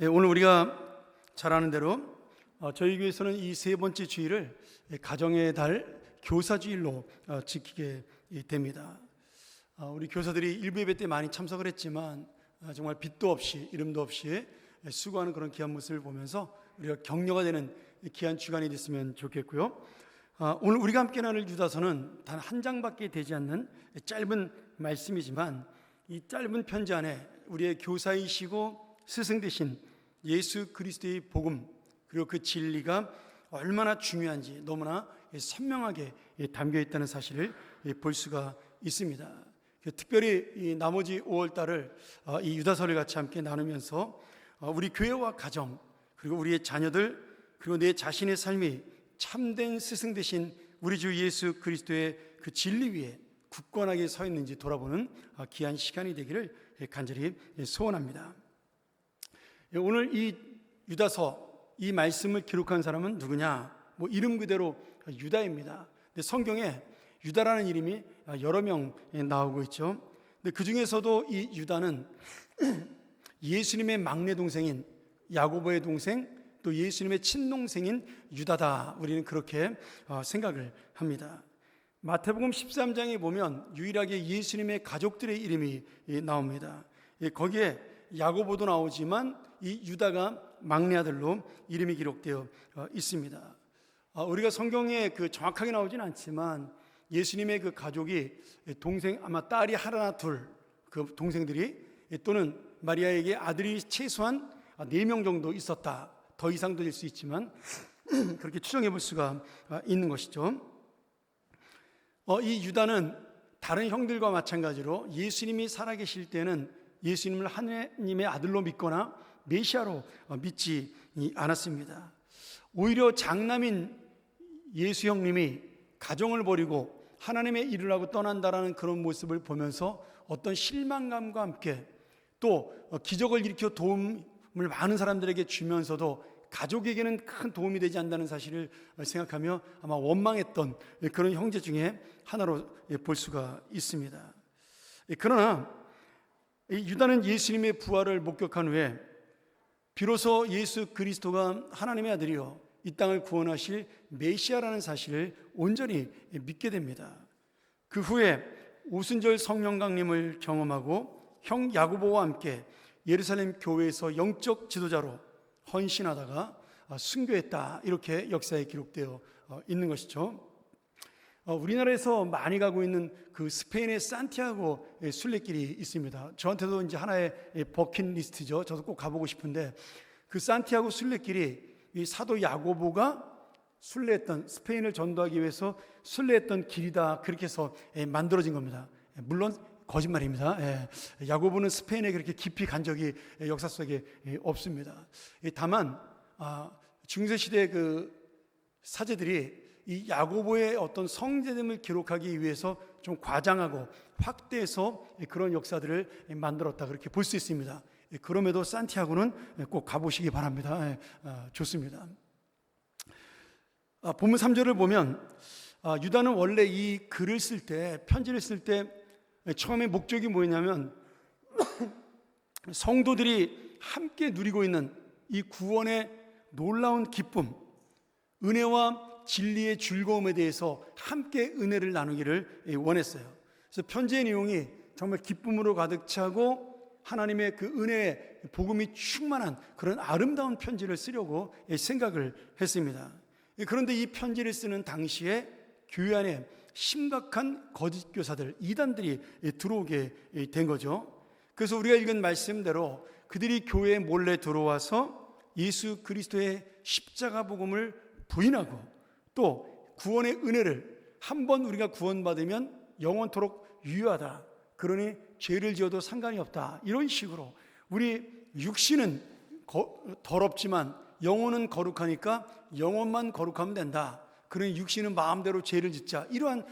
오늘 우리가 잘 아는 대로 저희 교회에서는 이 세 번째 주일을 가정의 달 교사주일로 지키게 됩니다. 우리 교사들이 일부 예배 때 많이 참석을 했지만 정말 빛도 없이 이름도 없이 수고하는 그런 귀한 모습을 보면서 우리가 격려가 되는 귀한 주간이 됐으면 좋겠고요. 오늘 우리가 함께 나눌 유다서는 단 한 장밖에 되지 않는 짧은 말씀이지만 이 짧은 편지 안에 우리의 교사이시고 스승 되신 예수 그리스도의 복음 그리고 그 진리가 얼마나 중요한지 너무나 선명하게 담겨 있다는 사실을 볼 수가 있습니다. 특별히 이 나머지 5월달을 이 유다서를 같이 함께 나누면서 우리 교회와 가정 그리고 우리의 자녀들 그리고 내 자신의 삶이 참된 스승 되신 우리 주 예수 그리스도의 그 진리 위에 굳건하게 서 있는지 돌아보는 귀한 시간이 되기를 간절히 소원합니다. 오늘 이 유다서 이 말씀을 기록한 사람은 누구냐? 이름 그대로 유다입니다. 근데 성경에 유다라는 이름이 여러 명 나오고 있죠. 근데 그 중에서도 이 유다는 예수님의 막내 동생인 야고보의 동생 또 예수님의 친동생인 유다다. 우리는 그렇게 생각을 합니다. 마태복음 13장에 보면 유일하게 예수님의 가족들의 이름이 나옵니다. 거기에 야고보도 나오지만 이 유다가 막내 아들로 이름이 기록되어 있습니다. 우리가 성경에 정확하게 나오진 않지만 예수님의 그 가족이 동생 아마 딸이 하나 둘 그 동생들이 또는 마리아에게 아들이 최소한 4명 정도 있었다. 더 이상도 될 수 있지만 그렇게 추정해 볼 수가 있는 것이죠. 이 유다는 다른 형들과 마찬가지로 예수님이 살아계실 때는 예수님을 하나님의 아들로 믿거나 메시아로 믿지 않았습니다. 오히려 장남인 예수 형님이 가정을 버리고 하나님의 일을 하고 떠난다라는 그런 모습을 보면서 어떤 실망감과 함께 또 기적을 일으켜 도움을 많은 사람들에게 주면서도 가족에게는 큰 도움이 되지 않는다는 사실을 생각하며 아마 원망했던 그런 형제 중에 하나로 볼 수가 있습니다. 그러나 유다는 예수님의 부활을 목격한 후에 비로소 예수 그리스도가 하나님의 아들이요 이 땅을 구원하실 메시아라는 사실을 온전히 믿게 됩니다. 그 후에 오순절 성령 강림을 경험하고 형 야고보와 함께 예루살렘 교회에서 영적 지도자로 헌신하다가 순교했다. 이렇게 역사에 기록되어 있는 것이죠. 우리나라에서 많이 가고 있는 그 스페인의 산티아고 순례길이 있습니다. 저한테도 이제 하나의 버킷리스트죠. 저도 꼭 가보고 싶은데 그 산티아고 순례길이 이 사도 야고보가 순례했던 스페인을 전도하기 위해서 순례했던 길이다. 그렇게 해서 만들어진 겁니다. 물론 거짓말입니다. 야고보는 스페인에 그렇게 깊이 간 적이 역사 속에 없습니다. 다만 중세시대 그 사제들이 이 야고보의 어떤 성제됨을 기록하기 위해서 좀 과장하고 확대해서 그런 역사들을 만들었다 그렇게 볼 수 있습니다. 그럼에도 산티아고는 꼭 가보시기 바랍니다. 좋습니다. 본문 3절을 보면 유다는 원래 이 글을 쓸 때 편지를 쓸 때 처음에 목적이 뭐였냐면 성도들이 함께 누리고 있는 이 구원의 놀라운 기쁨 은혜와 진리의 즐거움에 대해서 함께 은혜를 나누기를 원했어요. 그래서 편지의 내용이 정말 기쁨으로 가득 차고 하나님의 그 은혜의 복음이 충만한 그런 아름다운 편지를 쓰려고 생각을 했습니다. 그런데 이 편지를 쓰는 당시에 교회 안에 심각한 거짓 교사들, 이단들이 들어오게 된 거죠. 그래서 우리가 읽은 말씀대로 그들이 교회에 몰래 들어와서 예수 그리스도의 십자가 복음을 부인하고 또 구원의 은혜를 한번 우리가 구원받으면 영원토록 유효하다. 그러니 죄를 지어도 상관이 없다. 이런 식으로 우리 육신은 더럽지만 영혼은 거룩하니까 영혼만 거룩하면 된다. 그러니 육신은 마음대로 죄를 짓자. 이러한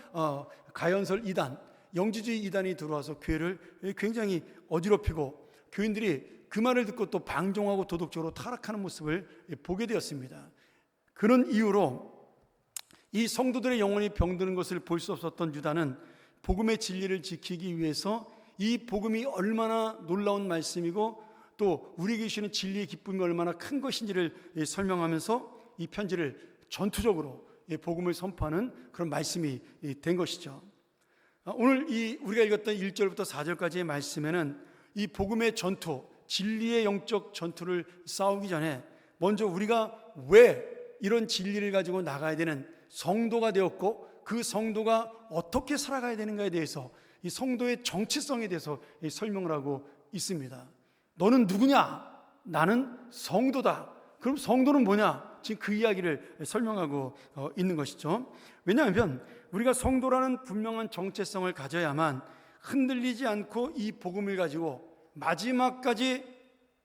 가연설 이단, 영지주의 이단이 들어와서 교회를 굉장히 어지럽히고 교인들이 그 말을 듣고 또 방종하고 도덕적으로 타락하는 모습을 보게 되었습니다. 그런 이유로 이 성도들의 영혼이 병드는 것을 볼 수 없었던 유다는 복음의 진리를 지키기 위해서 이 복음이 얼마나 놀라운 말씀이고 또 우리에게 주시는 진리의 기쁨이 얼마나 큰 것인지를 설명하면서 이 편지를 전투적으로 복음을 선포하는 그런 말씀이 된 것이죠. 오늘 우리가 읽었던 1절부터 4절까지의 말씀에는 이 복음의 전투, 진리의 영적 전투를 싸우기 전에 먼저 우리가 왜 이런 진리를 가지고 나가야 되는 성도가 되었고 그 성도가 어떻게 살아가야 되는가에 대해서 이 성도의 정체성에 대해서 설명을 하고 있습니다. 너는 누구냐? 나는 성도다. 그럼 성도는 뭐냐? 지금 그 이야기를 설명하고 있는 것이죠. 왜냐하면 우리가 성도라는 분명한 정체성을 가져야만 흔들리지 않고 이 복음을 가지고 마지막까지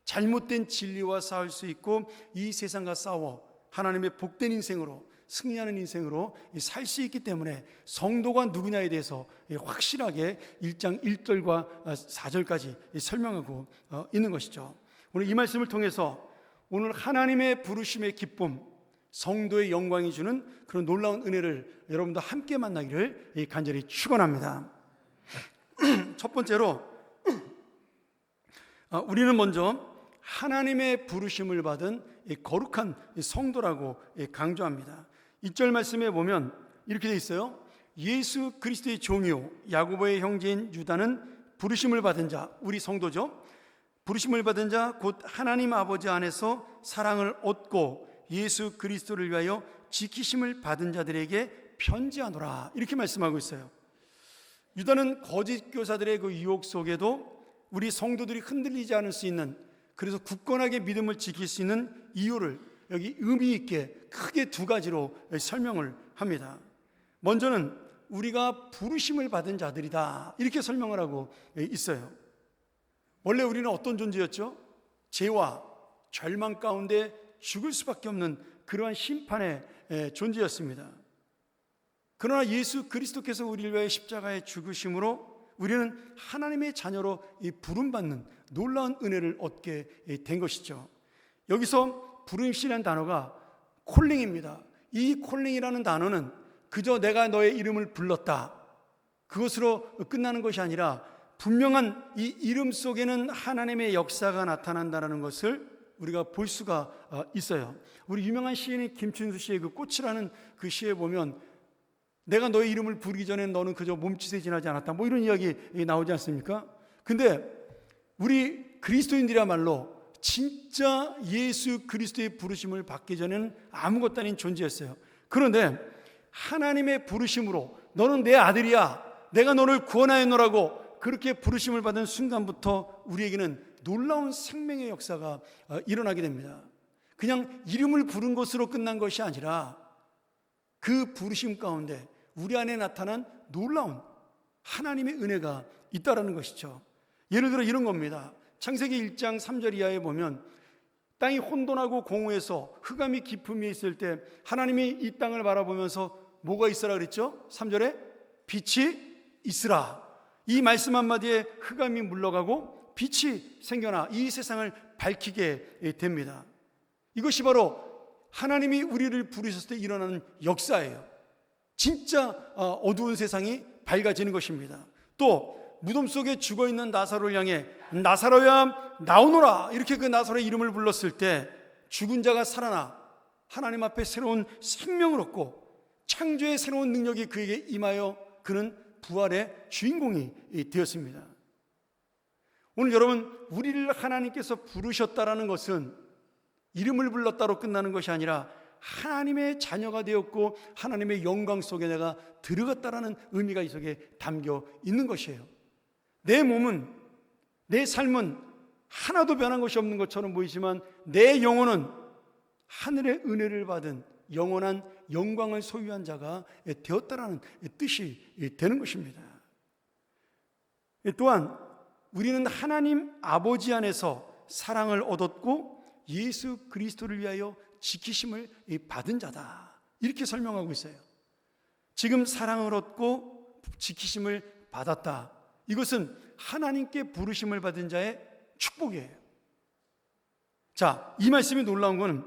잘못된 진리와 싸울 수 있고 이 세상과 싸워 하나님의 복된 인생으로 승리하는 인생으로 살 수 있기 때문에 성도가 누구냐에 대해서 확실하게 1장 1절과 4절까지 설명하고 있는 것이죠. 오늘 이 말씀을 통해서 오늘 하나님의 부르심의 기쁨, 성도의 영광이 주는 그런 놀라운 은혜를 여러분도 함께 만나기를 간절히 축원합니다. 첫 번째로 우리는 먼저 하나님의 부르심을 받은 거룩한 성도라고 강조합니다. 2절 말씀에 보면 이렇게 되어 있어요. 예수 그리스도의 종이요 야고보의 형제인 유다는 부르심을 받은 자, 우리 성도죠. 부르심을 받은 자 곧 하나님 아버지 안에서 사랑을 얻고 예수 그리스도를 위하여 지키심을 받은 자들에게 편지하노라, 이렇게 말씀하고 있어요. 유다는 거짓 교사들의 그 유혹 속에도 우리 성도들이 흔들리지 않을 수 있는, 그래서 굳건하게 믿음을 지킬 수 있는 이유를 여기 의미 있게 크게 두 가지로 설명을 합니다. 먼저는 우리가 부르심을 받은 자들이다, 이렇게 설명을 하고 있어요. 원래 우리는 어떤 존재였죠? 죄와 절망 가운데 죽을 수밖에 없는 그러한 심판의 존재였습니다. 그러나 예수 그리스도께서 우리를 위하여 십자가에 죽으심으로 우리는 하나님의 자녀로 부름받는 놀라운 은혜를 얻게 된 것이죠. 여기서 부르심이라는 단어가 콜링입니다. 이 콜링이라는 단어는 그저 내가 너의 이름을 불렀다, 그것으로 끝나는 것이 아니라 분명한 이 이름 속에는 하나님의 역사가 나타난다는 것을 우리가 볼 수가 있어요. 우리 유명한 시인인 김춘수 씨의 그 꽃이라는 그 시에 보면 내가 너의 이름을 부르기 전에 너는 그저 몸짓에 지나지 않았다, 뭐 이런 이야기 나오지 않습니까? 근데 우리 그리스도인들이야말로 진짜 예수 그리스도의 부르심을 받기 전에는 아무것도 아닌 존재였어요. 그런데 하나님의 부르심으로 너는 내 아들이야, 내가 너를 구원하였노라고 그렇게 부르심을 받은 순간부터 우리에게는 놀라운 생명의 역사가 일어나게 됩니다. 그냥 이름을 부른 것으로 끝난 것이 아니라 그 부르심 가운데 우리 안에 나타난 놀라운 하나님의 은혜가 있다라는 것이죠. 예를 들어 이런 겁니다. 창세기 1장 3절 이하에 보면 땅이 혼돈하고 공허해서 흑암이 깊음이 있을 때 하나님이 이 땅을 바라보면서 뭐가 있으라 그랬죠? 3절에 빛이 있으라. 이 말씀 한마디에 흑암이 물러가고 빛이 생겨나 이 세상을 밝히게 됩니다. 이것이 바로 하나님이 우리를 부르셨을 때 일어나는 역사예요. 진짜 어두운 세상이 밝아지는 것입니다. 또 무덤 속에 죽어있는 나사로를 향해 나사로야 나오너라, 이렇게 그 나사로의 이름을 불렀을 때 죽은 자가 살아나 하나님 앞에 새로운 생명을 얻고 창조의 새로운 능력이 그에게 임하여 그는 부활의 주인공이 되었습니다. 오늘 여러분, 우리를 하나님께서 부르셨다라는 것은 이름을 불렀다로 끝나는 것이 아니라 하나님의 자녀가 되었고 하나님의 영광 속에 내가 들어갔다라는 의미가 이 속에 담겨 있는 것이에요. 내 몸은, 내 삶은 하나도 변한 것이 없는 것처럼 보이지만 내 영혼은 하늘의 은혜를 받은 영원한 영광을 소유한 자가 되었다라는 뜻이 되는 것입니다. 또한 우리는 하나님 아버지 안에서 사랑을 얻었고 예수 그리스도를 위하여 지키심을 받은 자다, 이렇게 설명하고 있어요. 지금 사랑을 얻고 지키심을 받았다, 이것은 하나님께 부르심을 받은 자의 축복이에요. 자, 이 말씀이 놀라운 것은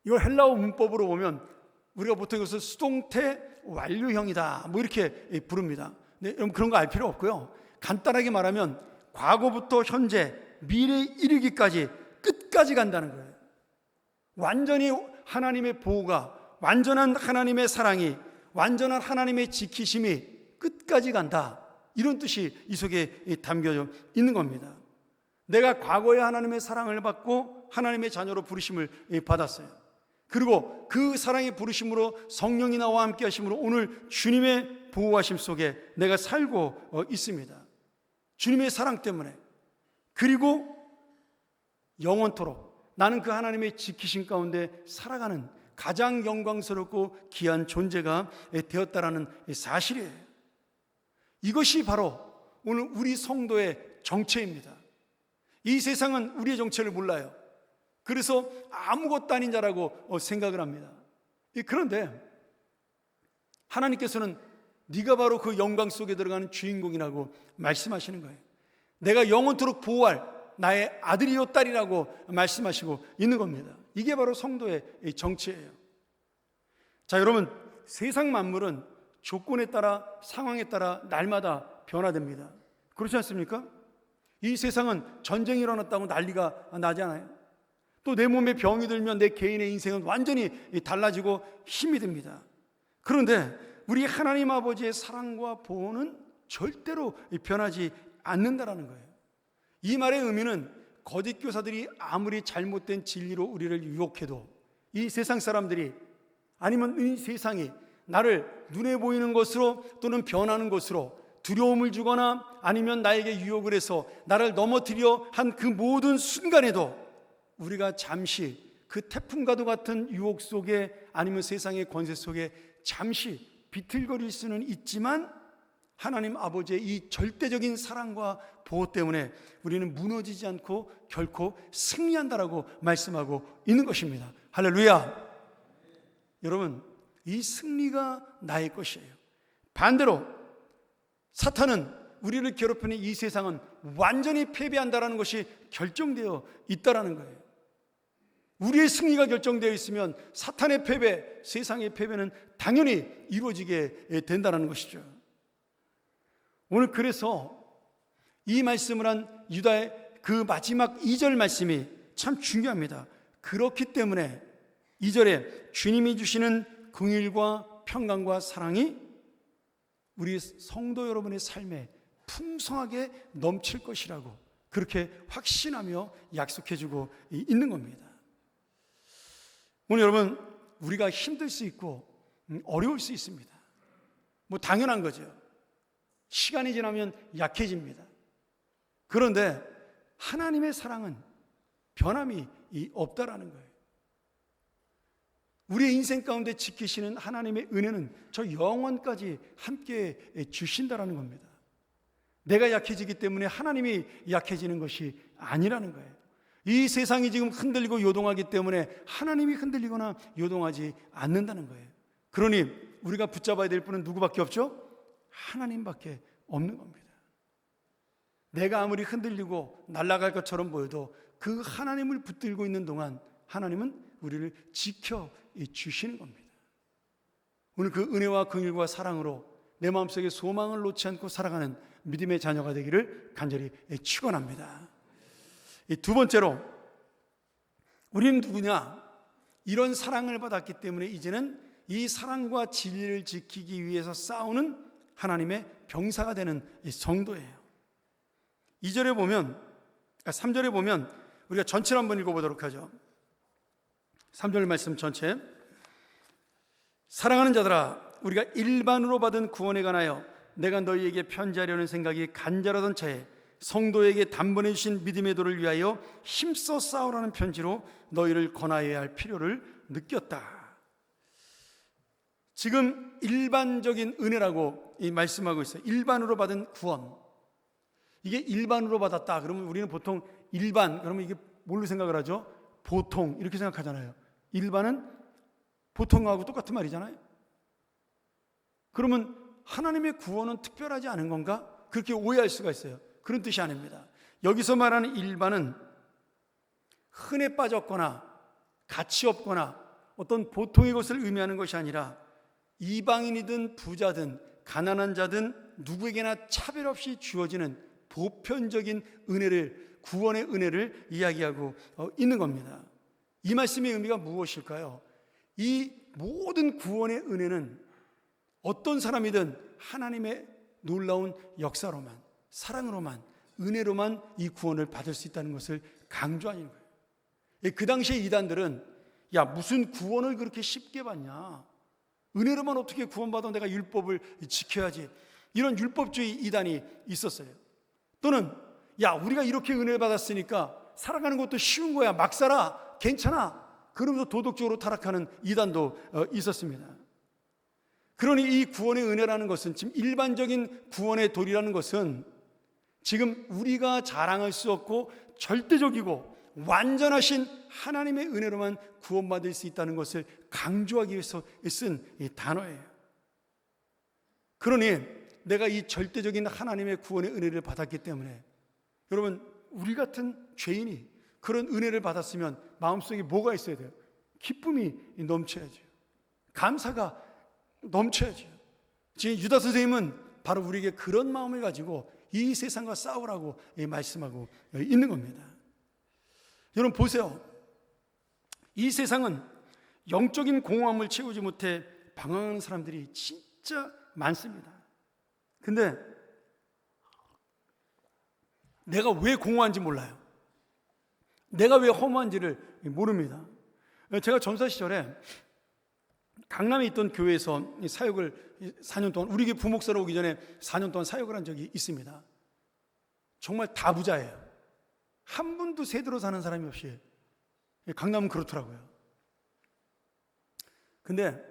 이걸 헬라어 문법으로 보면 우리가 보통 이것을 수동태 완료형이다, 뭐 이렇게 부릅니다. 근데 여러분 그런 거 알 필요 없고요. 간단하게 말하면 과거부터 현재 미래에 이르기까지 끝까지 간다는 거예요. 완전히 하나님의 보호가, 완전한 하나님의 사랑이, 완전한 하나님의 지키심이 끝까지 간다, 이런 뜻이 이 속에 담겨져 있는 겁니다. 내가 과거에 하나님의 사랑을 받고 하나님의 자녀로 부르심을 받았어요. 그리고 그 사랑의 부르심으로 성령이 나와 함께 하심으로 오늘 주님의 보호하심 속에 내가 살고 있습니다. 주님의 사랑 때문에. 그리고 영원토록 나는 그 하나님의 지키심 가운데 살아가는 가장 영광스럽고 귀한 존재가 되었다라는 사실이에요. 이것이 바로 오늘 우리 성도의 정체입니다. 이 세상은 우리의 정체를 몰라요. 그래서 아무것도 아닌 자라고 생각을 합니다. 그런데 하나님께서는 네가 바로 그 영광 속에 들어가는 주인공이라고 말씀하시는 거예요. 내가 영원토록 보호할 나의 아들이요 딸이라고 말씀하시고 있는 겁니다. 이게 바로 성도의 정체예요. 자, 여러분, 세상 만물은 조건에 따라, 상황에 따라 날마다 변화됩니다. 그렇지 않습니까? 이 세상은 전쟁이 일어났다고 난리가 나잖아요. 또 내 몸에 병이 들면 내 개인의 인생은 완전히 달라지고 힘이 듭니다. 그런데 우리 하나님 아버지의 사랑과 보호는 절대로 변하지 않는다라는 거예요. 이 말의 의미는 거짓 교사들이 아무리 잘못된 진리로 우리를 유혹해도 이 세상 사람들이, 아니면 이 세상이 나를 눈에 보이는 것으로 또는 변하는 것으로 두려움을 주거나 아니면 나에게 유혹을 해서 나를 넘어뜨려 한 그 모든 순간에도 우리가 잠시 그 태풍과도 같은 유혹 속에, 아니면 세상의 권세 속에 잠시 비틀거릴 수는 있지만 하나님 아버지의 이 절대적인 사랑과 보호 때문에 우리는 무너지지 않고 결코 승리한다라고 말씀하고 있는 것입니다. 할렐루야. 여러분, 이 승리가 나의 것이에요. 반대로 사탄은, 우리를 괴롭히는 이 세상은 완전히 패배한다라는 것이 결정되어 있다라는 거예요. 우리의 승리가 결정되어 있으면 사탄의 패배, 세상의 패배는 당연히 이루어지게 된다는 것이죠. 오늘 그래서 이 말씀을 한 유다의 그 마지막 2절 말씀이 참 중요합니다. 그렇기 때문에 2절에 주님이 주시는 긍휼과 평강과 사랑이 우리 성도 여러분의 삶에 풍성하게 넘칠 것이라고 그렇게 확신하며 약속해주고 있는 겁니다. 오늘 여러분, 우리가 힘들 수 있고 어려울 수 있습니다. 뭐 당연한 거죠. 시간이 지나면 약해집니다. 그런데 하나님의 사랑은 변함이 없다라는 거예요. 우리의 인생 가운데 지키시는 하나님의 은혜는 저 영원까지 함께 주신다라는 겁니다. 내가 약해지기 때문에 하나님이 약해지는 것이 아니라는 거예요. 이 세상이 지금 흔들리고 요동하기 때문에 하나님이 흔들리거나 요동하지 않는다는 거예요. 그러니 우리가 붙잡아야 될 분은 누구밖에 없죠? 하나님밖에 없는 겁니다. 내가 아무리 흔들리고 날아갈 것처럼 보여도 그 하나님을 붙들고 있는 동안 하나님은 우리를 지켜 주시는 겁니다. 오늘 그 은혜와 긍휼과 사랑으로 내 마음속에 소망을 놓지 않고 살아가는 믿음의 자녀가 되기를 간절히 축원합니다. 두 번째로, 우리는 누구냐? 이런 사랑을 받았기 때문에 이제는 이 사랑과 진리를 지키기 위해서 싸우는 하나님의 병사가 되는 성도예요. 2절에 보면, 3절에 보면 우리가 전체를 한번 읽어보도록 하죠. 3절 말씀 전체. 사랑하는 자들아, 우리가 일반으로 받은 구원에 관하여 내가 너희에게 편지하려는 생각이 간절하던 차에 성도에게 단번에 주신 믿음의 도를 위하여 힘써 싸우라는 편지로 너희를 권하여야 할 필요를 느꼈다. 지금 일반적인 은혜라고 말씀하고 있어요. 일반으로 받은 구원. 이게 일반으로 받았다 그러면 우리는 보통 일반, 그러면 이게 뭘로 생각을 하죠? 보통, 이렇게 생각하잖아요. 일반은 보통하고 똑같은 말이잖아요. 그러면 하나님의 구원은 특별하지 않은 건가? 그렇게 오해할 수가 있어요. 그런 뜻이 아닙니다. 여기서 말하는 일반은 흔해 빠졌거나 가치 없거나 어떤 보통의 것을 의미하는 것이 아니라 이방인이든 부자든 가난한 자든 누구에게나 차별 없이 주어지는 보편적인 은혜를 구원의 은혜를 이야기하고 있는 겁니다. 이 말씀의 의미가 무엇일까요? 이 모든 구원의 은혜는 어떤 사람이든 하나님의 놀라운 역사로만, 사랑으로만, 은혜로만 이 구원을 받을 수 있다는 것을 강조하는 거예요. 그 당시에 이단들은 야, 무슨 구원을 그렇게 쉽게 받냐, 은혜로만 어떻게 구원받아, 내가 율법을 지켜야지, 이런 율법주의 이단이 있었어요. 또는 야, 우리가 이렇게 은혜를 받았으니까 살아가는 것도 쉬운 거야, 막 살아, 괜찮아, 그러면서 도덕적으로 타락하는 이단도 있었습니다. 그러니 이 구원의 은혜라는 것은, 지금 일반적인 구원의 도리라는 것은 지금 우리가 자랑할 수 없고 절대적이고 완전하신 하나님의 은혜로만 구원받을 수 있다는 것을 강조하기 위해서 쓴 이 단어예요. 그러니 내가 이 절대적인 하나님의 구원의 은혜를 받았기 때문에, 여러분, 우리 같은 죄인이 그런 은혜를 받았으면 마음속에 뭐가 있어야 돼요? 기쁨이 넘쳐야죠. 감사가 넘쳐야죠. 지금 유다 선생님은 바로 우리에게 그런 마음을 가지고 이 세상과 싸우라고 말씀하고 있는 겁니다. 여러분 보세요. 이 세상은 영적인 공허함을 채우지 못해 방황하는 사람들이 진짜 많습니다. 근데 내가 왜 공허한지 몰라요. 내가 왜 허무한지를 모릅니다. 제가 전사 시절에 강남에 있던 교회에서 사역을 4년 동안, 우리 교회 부목사로 오기 전에 4년 동안 사역을 한 적이 있습니다. 정말 다 부자예요. 한 분도 세대로 사는 사람이 없이. 강남은 그렇더라고요. 근데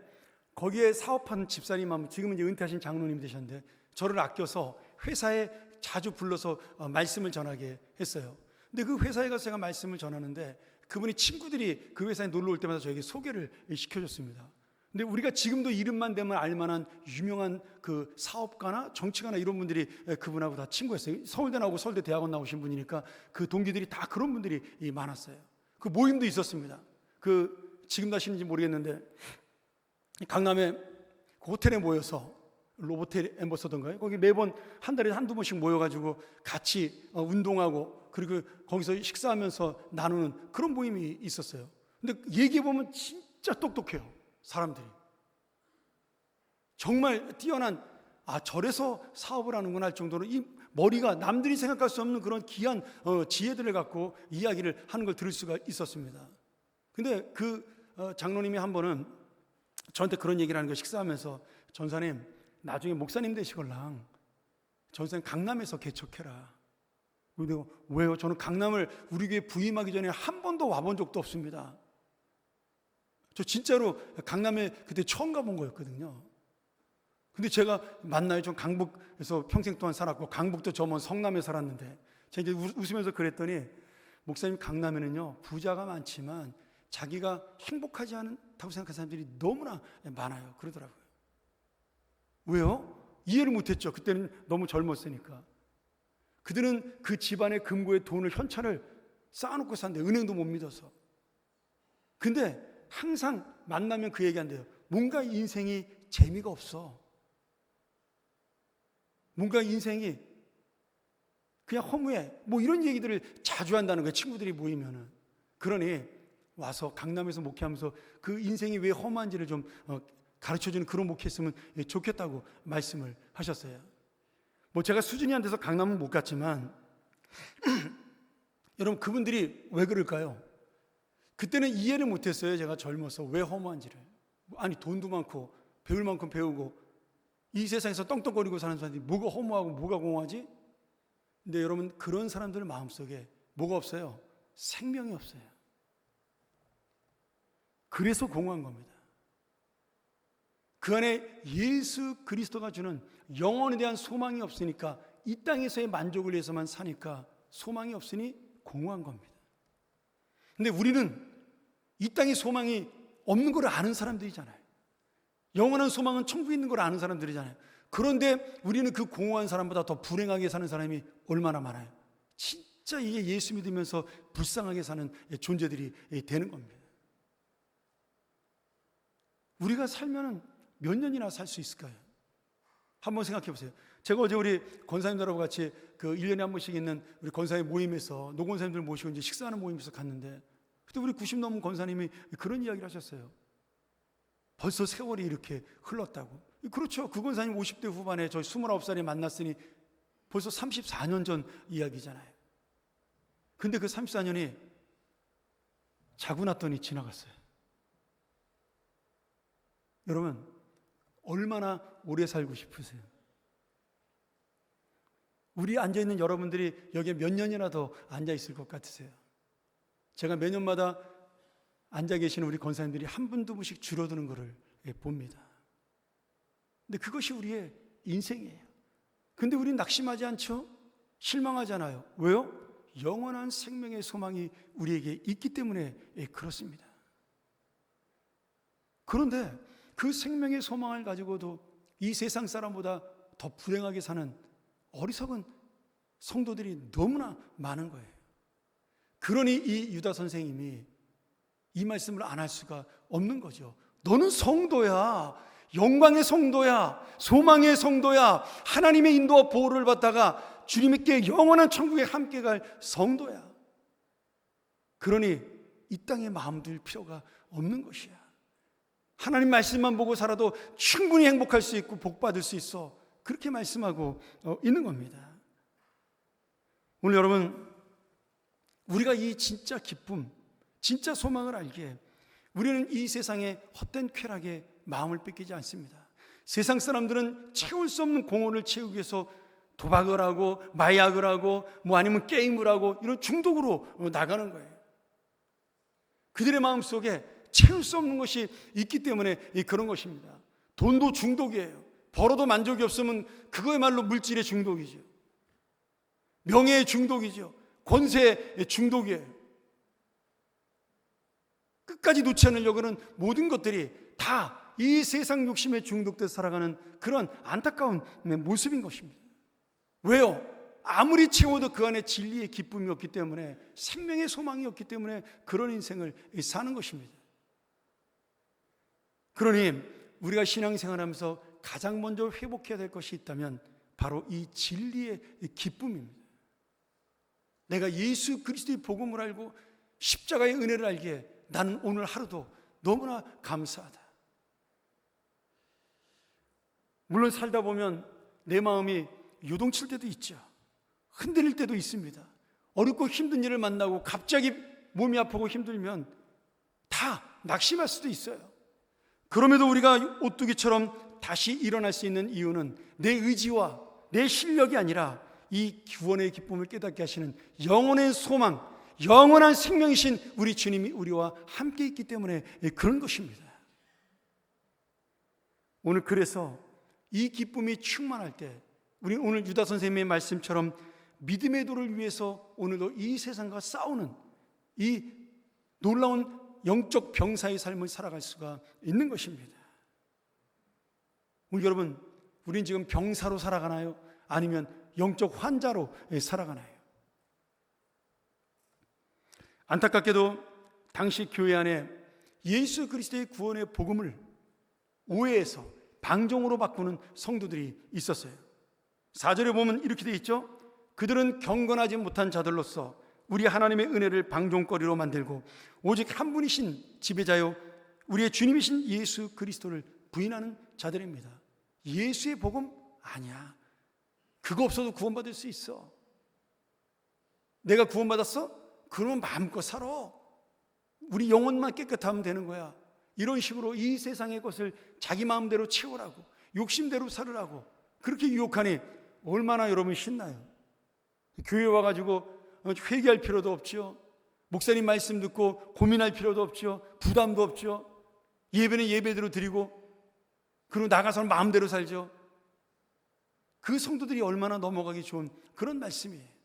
거기에 사업하는 집사님, 지금은 이제 은퇴하신 장로님 되셨는데, 저를 아껴서 회사에 자주 불러서 말씀을 전하게 했어요. 근데 그 회사에 가서 제가 말씀을 전하는데 그분이 친구들이 그 회사에 놀러 올 때마다 저에게 소개를 시켜줬습니다. 근데 우리가 지금도 이름만 대면 알만한 유명한 그 사업가나 정치가나 이런 분들이 그분하고 다 친구였어요. 서울대 나오고 서울대 대학원 나오신 분이니까 그 동기들이 다 그런 분들이 많았어요. 그 모임도 있었습니다. 지금도 하시는지 모르겠는데 강남에 그 호텔에 모여서, 로보텔 엠버서던가요? 거기 매번 한 달에 한두 번씩 모여가지고 같이 운동하고, 그리고 거기서 식사하면서 나누는 그런 모임이 있었어요. 근데 얘기해보면 진짜 똑똑해요, 사람들이. 정말 뛰어난, 저래서 사업을 하는구나 할 정도로 이 머리가 남들이 생각할 수 없는 그런 귀한 지혜들을 갖고 이야기를 하는 걸 들을 수가 있었습니다. 근데 장로님이 한 번은 저한테 그런 얘기를 하는 거예요. 식사하면서, 전사님, 나중에 목사님 되시걸랑 전사님 강남에서 개척해라. 내가 왜요? 저는 강남을 우리 교회 부임하기 전에 한 번도 와본 적도 없습니다. 저 진짜로 강남에 그때 처음 가본 거였거든요. 근데 제가 만나요. 전 강북에서 평생 동안 살았고, 강북도 저 먼 성남에 살았는데, 제가 이제 웃으면서 그랬더니, 목사님, 강남에는요 부자가 많지만 자기가 행복하지 않다고 생각하는 사람들이 너무나 많아요. 그러더라고요. 왜요? 이해를 못했죠. 그때는 너무 젊었으니까. 그들은 그 집안의 금고에 돈을, 현찰을 쌓아놓고 산대요. 은행도 못 믿어서. 근데 항상 만나면 그 얘기한대요. 뭔가 인생이 재미가 없어. 뭔가 인생이 그냥 허무해. 뭐 이런 얘기들을 자주 한다는 거예요. 친구들이 모이면은. 그러니 와서 강남에서 목회하면서 그 인생이 왜 허무한지를 좀 가르쳐주는 그런 목회했으면 좋겠다고 말씀을 하셨어요. 뭐 제가 수준이 안 돼서 강남은 못 갔지만 여러분, 그분들이 왜 그럴까요? 그때는 이해를 못했어요. 제가 젊어서 왜 허무한지를. 아니, 돈도 많고 배울 만큼 배우고 이 세상에서 떵떵거리고 사는 사람들이 뭐가 허무하고 뭐가 공허하지? 근데 여러분, 그런 사람들 마음속에 뭐가 없어요? 생명이 없어요. 그래서 공허한 겁니다. 그 안에 예수 그리스도가 주는 영혼에 대한 소망이 없으니까, 이 땅에서의 만족을 위해서만 사니까 소망이 없으니 공허한 겁니다. 근데 우리는 이 땅에 소망이 없는 걸 아는 사람들이잖아요. 영원한 소망은 천국에 있는 걸 아는 사람들이잖아요. 그런데 우리는 그 공허한 사람보다 더 불행하게 사는 사람이 얼마나 많아요. 진짜 이게 예수 믿으면서 불쌍하게 사는 존재들이 되는 겁니다. 우리가 살면 몇 년이나 살 수 있을까요? 한번 생각해 보세요. 제가 어제 우리 권사님들하고 같이 그 1년에 한 번씩 있는 우리 권사님 모임에서 노권사님들 모시고 이제 식사하는 모임에서 갔는데, 그때 우리 90 넘은 권사님이 그런 이야기를 하셨어요. 벌써 세월이 이렇게 흘렀다고. 그렇죠. 그 권사님 50대 후반에 저희 29살에 만났으니 벌써 34년 전 이야기잖아요. 근데 그 34년이 자고 났더니 지나갔어요. 여러분, 얼마나 오래 살고 싶으세요? 우리 앉아있는 여러분들이 여기에 몇 년이나 더 앉아있을 것 같으세요? 제가 매년마다 앉아 계시는 우리 권사님들이 한 분 두 분씩 줄어드는 것을 봅니다. 근데 그것이 우리의 인생이에요. 근데 우리는 낙심하지 않죠? 실망하지 않아요. 왜요? 영원한 생명의 소망이 우리에게 있기 때문에 그렇습니다. 그런데 그 생명의 소망을 가지고도 이 세상 사람보다 더 불행하게 사는 어리석은 성도들이 너무나 많은 거예요. 그러니 이 유다 선생님이 이 말씀을 안 할 수가 없는 거죠. 너는 성도야, 영광의 성도야, 소망의 성도야, 하나님의 인도와 보호를 받다가 주님께 영원한 천국에 함께 갈 성도야. 그러니 이 땅에 마음 둘 필요가 없는 것이야. 하나님 말씀만 보고 살아도 충분히 행복할 수 있고 복 받을 수 있어. 그렇게 말씀하고 있는 겁니다. 오늘 여러분, 우리가 이 진짜 기쁨, 진짜 소망을 알기에 우리는 이 세상의 헛된 쾌락에 마음을 뺏기지 않습니다. 세상 사람들은 채울 수 없는 공허를 채우기 위해서 도박을 하고 마약을 하고 뭐 아니면 게임을 하고 이런 중독으로 나가는 거예요. 그들의 마음속에 채울 수 없는 것이 있기 때문에 그런 것입니다. 돈도 중독이에요. 벌어도 만족이 없으면 그거야말로 물질의 중독이죠. 명예의 중독이죠. 권세의 중독이에요. 끝까지 놓지 않으려고 하는 모든 것들이 다 이 세상 욕심에 중독돼서 살아가는 그런 안타까운 모습인 것입니다. 왜요? 아무리 채워도 그 안에 진리의 기쁨이 없기 때문에, 생명의 소망이 없기 때문에 그런 인생을 사는 것입니다. 그러니 우리가 신앙생활하면서 가장 먼저 회복해야 될 것이 있다면 바로 이 진리의 기쁨입니다. 내가 예수 그리스도의 복음을 알고 십자가의 은혜를 알기에 나는 오늘 하루도 너무나 감사하다. 물론 살다 보면 내 마음이 요동칠 때도 있죠. 흔들릴 때도 있습니다. 어렵고 힘든 일을 만나고 갑자기 몸이 아프고 힘들면 다 낙심할 수도 있어요. 그럼에도 우리가 오뚜기처럼 다시 일어날 수 있는 이유는 내 의지와 내 실력이 아니라 이 구원의 기쁨을 깨닫게 하시는 영원의 소망, 영원한 생명이신 우리 주님이 우리와 함께 있기 때문에 그런 것입니다. 오늘 그래서 이 기쁨이 충만할 때 우리 오늘 유다 선생님의 말씀처럼 믿음의 도를 위해서 오늘도 이 세상과 싸우는 이 놀라운 영적 병사의 삶을 살아갈 수가 있는 것입니다. 우리 여러분, 우린 지금 병사로 살아가나요? 아니면 영적 환자로 살아가나요? 안타깝게도 당시 교회 안에 예수 그리스도의 구원의 복음을 오해해서 방종으로 바꾸는 성도들이 있었어요. 4절에 보면 이렇게 되어 있죠. 그들은 경건하지 못한 자들로서 우리 하나님의 은혜를 방종거리로 만들고 오직 한 분이신 지배자요 우리의 주님이신 예수 그리스도를 부인하는 자들입니다. 예수의 복음 아니야. 그거 없어도 구원받을 수 있어. 내가 구원받았어? 그러면 마음껏 살아. 우리 영혼만 깨끗하면 되는 거야. 이런 식으로 이 세상의 것을 자기 마음대로 채우라고, 욕심대로 살으라고 그렇게 유혹하니 얼마나 여러분 신나요. 교회 와가지고 회개할 필요도 없죠. 목사님 말씀 듣고 고민할 필요도 없죠. 부담도 없죠. 예배는 예배대로 드리고 그리고 나가서는 마음대로 살죠. 그 성도들이 얼마나 넘어가기 좋은 그런 말씀이에요.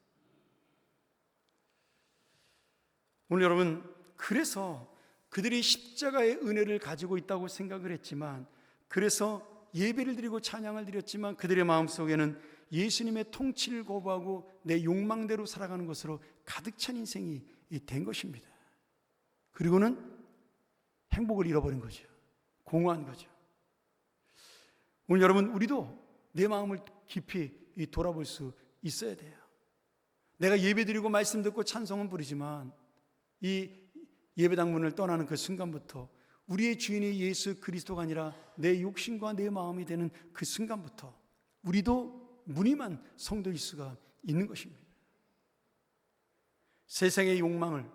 오늘 여러분, 그래서 그들이 십자가의 은혜를 가지고 있다고 생각을 했지만, 그래서 예배를 드리고 찬양을 드렸지만 그들의 마음속에는 예수님의 통치를 거부하고 내 욕망대로 살아가는 것으로 가득 찬 인생이 된 것입니다. 그리고는 행복을 잃어버린 거죠. 공허한 거죠. 오늘 여러분, 우리도 내 마음을 깊이 돌아볼 수 있어야 돼요. 내가 예배드리고 말씀 듣고 찬송은 부르지만 이 예배당 문을 떠나는 그 순간부터 우리의 주인이 예수 그리스도가 아니라 내 욕심과 내 마음이 되는 그 순간부터 우리도 무늬만 성도일 수가 있는 것입니다. 세상의 욕망을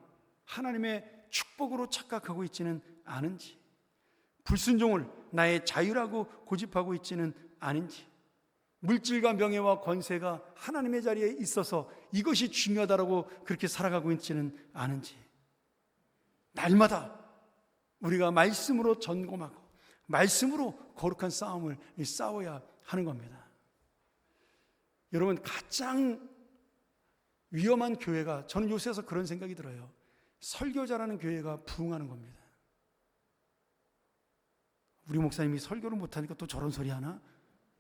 하나님의 축복으로 착각하고 있지는 않은지, 불순종을 나의 자유라고 고집하고 있지는 않은지, 물질과 명예와 권세가 하나님의 자리에 있어서 이것이 중요하다고 그렇게 살아가고 있지는 않은지, 날마다 우리가 말씀으로 전공하고 말씀으로 거룩한 싸움을 싸워야 하는 겁니다. 여러분, 가장 위험한 교회가, 저는 요새서 그런 생각이 들어요. 설교자라는 교회가 부흥하는 겁니다. 우리 목사님이 설교를 못하니까 또 저런 소리 하나?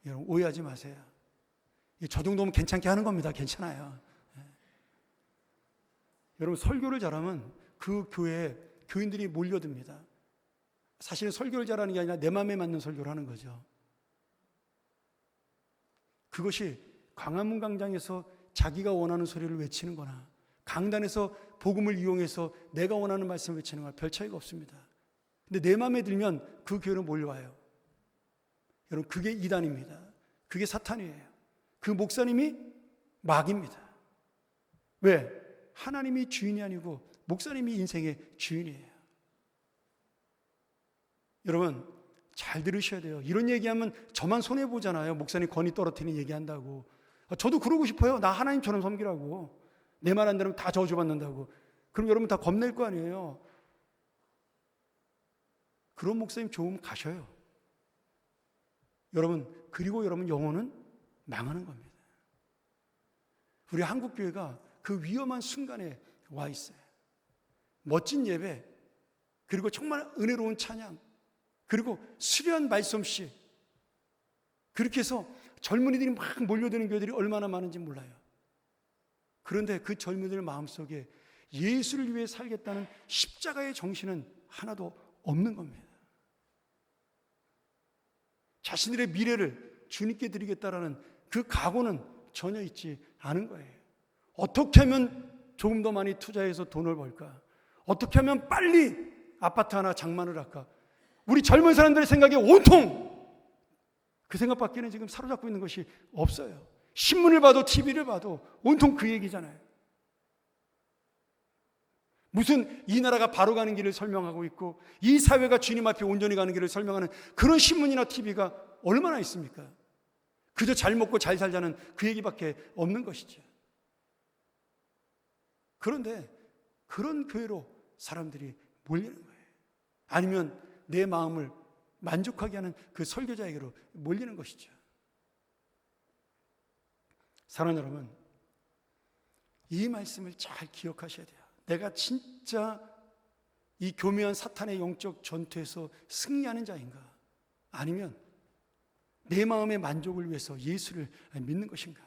여러분, 오해하지 마세요. 저 정도면 괜찮게 하는 겁니다. 괜찮아요. 여러분, 설교를 잘하면 그 교회에 교인들이 몰려듭니다. 사실은 설교를 잘하는 게 아니라 내 마음에 맞는 설교를 하는 거죠. 그것이 광화문 광장에서 자기가 원하는 소리를 외치는 거나 강단에서 복음을 이용해서 내가 원하는 말씀을 외치는 거나 별 차이가 없습니다. 근데 내 마음에 들면 그 교회는 몰려와요. 여러분, 그게 이단입니다. 그게 사탄이에요. 그 목사님이 마귀입니다. 왜? 하나님이 주인이 아니고 목사님이 인생의 주인이에요. 여러분, 잘 들으셔야 돼요. 이런 얘기하면 저만 손해보잖아요. 목사님 권위 떨어뜨리는 얘기한다고. 저도 그러고 싶어요. 나 하나님처럼 섬기라고. 내 말 안 들으면 다 저주받는다고. 그럼 여러분 다 겁낼 거 아니에요. 그런 목사님 좋으면 가셔요. 여러분, 그리고 여러분 영혼은 망하는 겁니다. 우리 한국교회가 그 위험한 순간에 와 있어요. 멋진 예배, 그리고 정말 은혜로운 찬양, 그리고 수려한 말씀씨, 그렇게 해서 젊은이들이 막 몰려드는 교회들이 얼마나 많은지 몰라요. 그런데 그 젊은이들 마음속에 예수를 위해 살겠다는 십자가의 정신은 하나도 없는 겁니다. 자신들의 미래를 주님께 드리겠다라는 그 각오는 전혀 있지 않은 거예요. 어떻게 하면 조금 더 많이 투자해서 돈을 벌까? 어떻게 하면 빨리 아파트 하나 장만을 할까? 우리 젊은 사람들의 생각에 온통 그 생각밖에는 지금 사로잡고 있는 것이 없어요. 신문을 봐도 TV를 봐도 온통 그 얘기잖아요. 무슨 이 나라가 바로 가는 길을 설명하고 있고 이 사회가 주님 앞에 온전히 가는 길을 설명하는 그런 신문이나 TV가 얼마나 있습니까? 그저 잘 먹고 잘 살자는 그 얘기밖에 없는 것이죠. 그런데 그런 교회로 사람들이 몰리는 거예요. 아니면 내 마음을 만족하게 하는 그 설교자에게로 몰리는 것이죠. 사랑하는 여러분, 이 말씀을 잘 기억하셔야 돼요. 내가 진짜 이 교묘한 사탄의 영적 전투에서 승리하는 자인가? 아니면 내 마음의 만족을 위해서 예수를 믿는 것인가?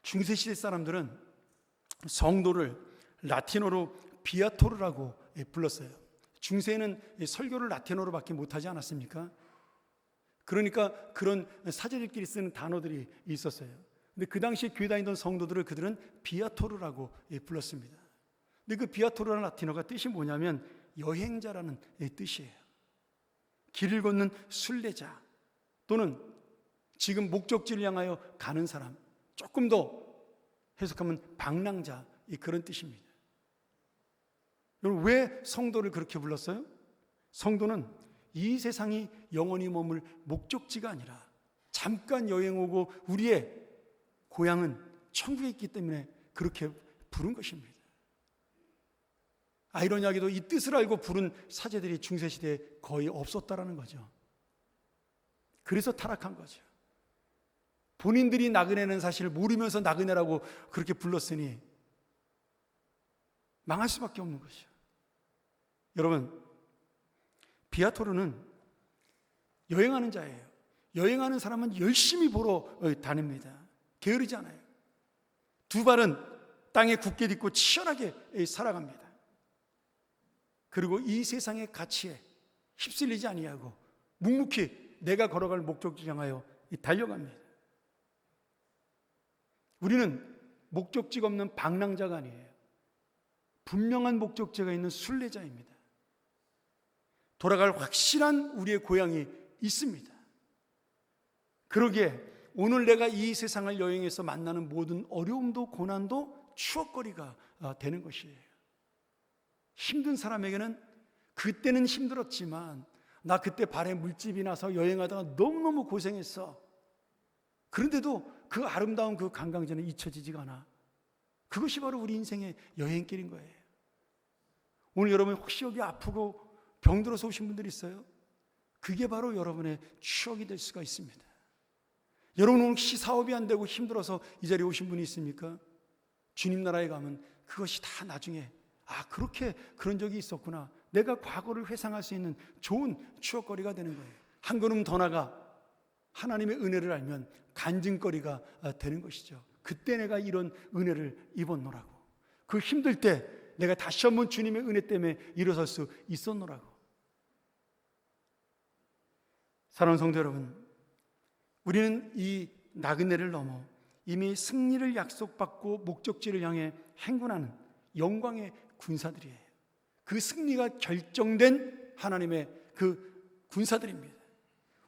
중세시대 사람들은 성도를 라틴어로 비아토르라고 불렀어요. 중세에는 설교를 라틴어로밖에 못하지 않았습니까? 그러니까 그런 사제들끼리 쓰는 단어들이 있었어요. 근데 그 당시에 교회 다니던 성도들을 그들은 비아토르라고 불렀습니다. 근데 그 비아토르라는 라틴어가 뜻이 뭐냐면 여행자라는 뜻이에요. 길을 걷는 순례자 또는 지금 목적지를 향하여 가는 사람, 조금 더 해석하면 방랑자, 그런 뜻입니다. 여러분, 왜 성도를 그렇게 불렀어요? 성도는 이 세상이 영원히 머물 목적지가 아니라 잠깐 여행 오고 우리의 고향은 천국에 있기 때문에 그렇게 부른 것입니다. 아이러니하게도 이 뜻을 알고 부른 사제들이 중세시대에 거의 없었다라는 거죠. 그래서 타락한 거죠. 본인들이 나그네는 사실을 모르면서 나그네라고 그렇게 불렀으니 망할 수밖에 없는 것이죠. 여러분, 비아토르는 여행하는 자예요. 여행하는 사람은 열심히 보러 다닙니다. 게으르지 않아요. 두 발은 땅에 굳게 딛고 치열하게 살아갑니다. 그리고 이 세상의 가치에 휩쓸리지 아니하고 묵묵히 내가 걸어갈 목적지 향하여 달려갑니다. 우리는 목적지가 없는 방랑자가 아니에요. 분명한 목적지가 있는 순례자입니다. 돌아갈 확실한 우리의 고향이 있습니다. 그러기에 오늘 내가 이 세상을 여행해서 만나는 모든 어려움도 고난도 추억거리가 되는 것이에요. 힘든 사람에게는 그때는 힘들었지만 나 그때 발에 물집이 나서 여행하다가 너무너무 고생했어. 그런데도 그 아름다운 그 관광지는 잊혀지지가 않아. 그것이 바로 우리 인생의 여행길인 거예요. 오늘 여러분 혹시 여기 아프고 병들어서 오신 분들 있어요? 그게 바로 여러분의 추억이 될 수가 있습니다. 여러분 혹시 사업이 안 되고 힘들어서 이 자리에 오신 분이 있습니까? 주님 나라에 가면 그것이 다 나중에 그렇게 그런 적이 있었구나. 내가 과거를 회상할 수 있는 좋은 추억거리가 되는 거예요. 한 걸음 더 나가 하나님의 은혜를 알면 간증거리가 되는 것이죠. 그때 내가 이런 은혜를 입었노라고. 그 힘들 때 내가 다시 한번 주님의 은혜 때문에 일어설 수 있었노라고. 사랑하는 성도 여러분, 우리는 이 나그네를 넘어 이미 승리를 약속받고 목적지를 향해 행군하는 영광의 군사들이에요. 그 승리가 결정된 하나님의 그 군사들입니다.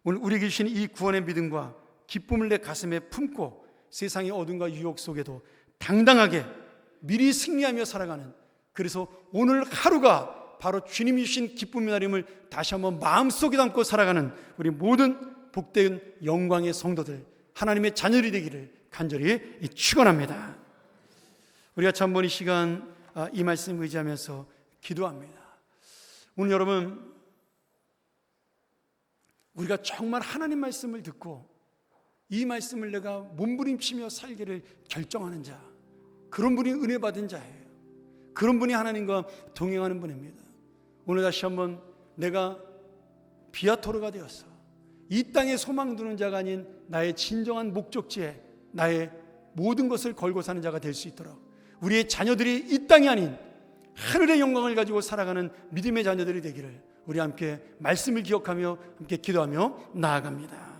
오늘 우리에게 주신 이 구원의 믿음과 기쁨을 내 가슴에 품고 세상의 어둠과 유혹 속에도 당당하게 미리 승리하며 살아가는, 그래서 오늘 하루가 바로 주님이 주신 기쁨의 날임을 다시 한번 마음속에 담고 살아가는 우리 모든 복된 영광의 성도들, 하나님의 자녀들이 되기를 간절히 축원합니다. 우리가 한번 이 시간 이 말씀 의지하면서 기도합니다. 오늘 여러분, 우리가 정말 하나님 말씀을 듣고 이 말씀을 내가 몸부림치며 살기를 결정하는 자, 그런 분이 은혜 받은 자예요. 그런 분이 하나님과 동행하는 분입니다. 오늘 다시 한번 내가 비아토르가 되었어. 이 땅에 소망 두는 자가 아닌 나의 진정한 목적지에 나의 모든 것을 걸고 사는 자가 될 수 있도록, 우리의 자녀들이 이 땅이 아닌 하늘의 영광을 가지고 살아가는 믿음의 자녀들이 되기를 우리 함께 말씀을 기억하며 함께 기도하며 나아갑니다.